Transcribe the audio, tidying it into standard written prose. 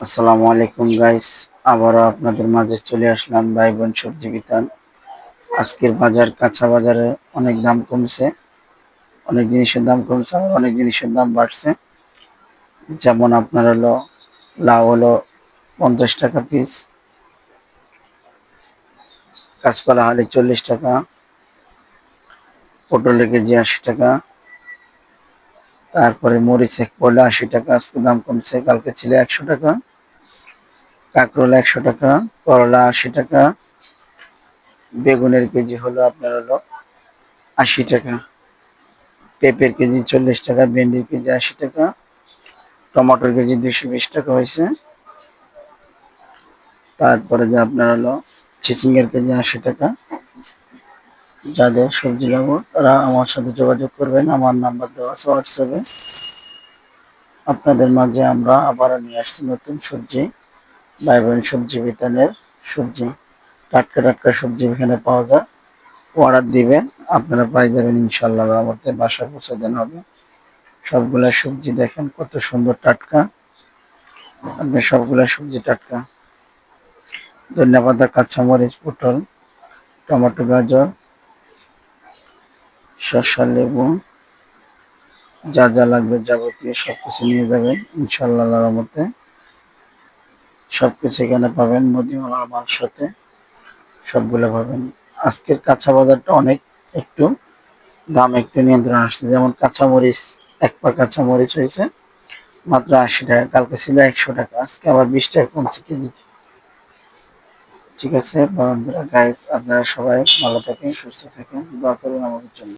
আসসালামু আলাইকুম গাইস, আবারও আপনাদের মাঝে চলে আসলাম ভাই বোন সবজি বিতান। আজকের বাজার কাঁচা বাজারে অনেক দাম কমছে, অনেক জিনিসের দাম কমছে, আবার অনেক জিনিসের দাম বাড়ছে। যেমন আপনার হলো লাউ হলো 50 টাকা পিস, কাঁচকলা হলে 40 টাকা, পটলের কেজি 80 টাকা, তারপরে মরিচ এক পড়লে 80 টাকা, আজকে দাম কমছে, কালকে ছিল 100 টাকা। কাঁকরোল 100 টাকা, করলা 80 টাকা, বেগুনের কেজি হলো আপনার হলো 80 টাকা, পেঁপের কেজি 40 টাকা, ভেন্ডির কেজি 80 টাকা, টমেটোর কেজি 220 টাকা হয়েছে। তারপরে যে আপনার হলো চিচিঙ্গার কেজি 80 টাকা। যাদের সবজি লাগবে তারা আমার সাথে যোগাযোগ করবেন, আমার নাম্বার দেওয়া আছে হোয়াটসঅ্যাপে। আপনাদের মাঝে আমরা আবারও নিয়ে আসছি নতুন সবজি, ভাই বোন সবজি বিতানের সবজি। টাটকা টাটকা সবজি এখানে পাওয়া যায়, অর্ডার দিবেন, আপনারা পাই যাবেন ইনশাল্লাহ। আমাদের বাসায় পৌঁছে দেন হবে। সবগুলা সবজি দেখেন কত সুন্দর টাটকা, আপনি সবগুলা সবজি টাটকা। ধন্যবাদ। কাঁচামরিচ, পটল, টমেটো, গাজর, শসা, লেবু, যা যা লাগবে যাবতীয় সবকিছু নিয়ে যাবেন ইনশাল্লাহ রহমতে। সবকিছু এখানে পাবেন, মুদিমালার মাল সাথে সবগুলো পাবেন। আজকের কাঁচা বাজারটা অনেক একটু দাম একটু নিয়ন্ত্রণ আসছে। যেমন কাঁচামরিচ, এক পা কাঁচামরিচ হয়েছে মাত্র 80 টাকা, কালকে ছিল 100 টাকা, আজকে আবার 20 টাকা কমছে কেজি। ঠিক আছে বন্ধুরা, গাইস আপনারা সবাই ভালো থাকেন, সুস্থ থাকেন, দোয়া করুন আমাদের জন্য।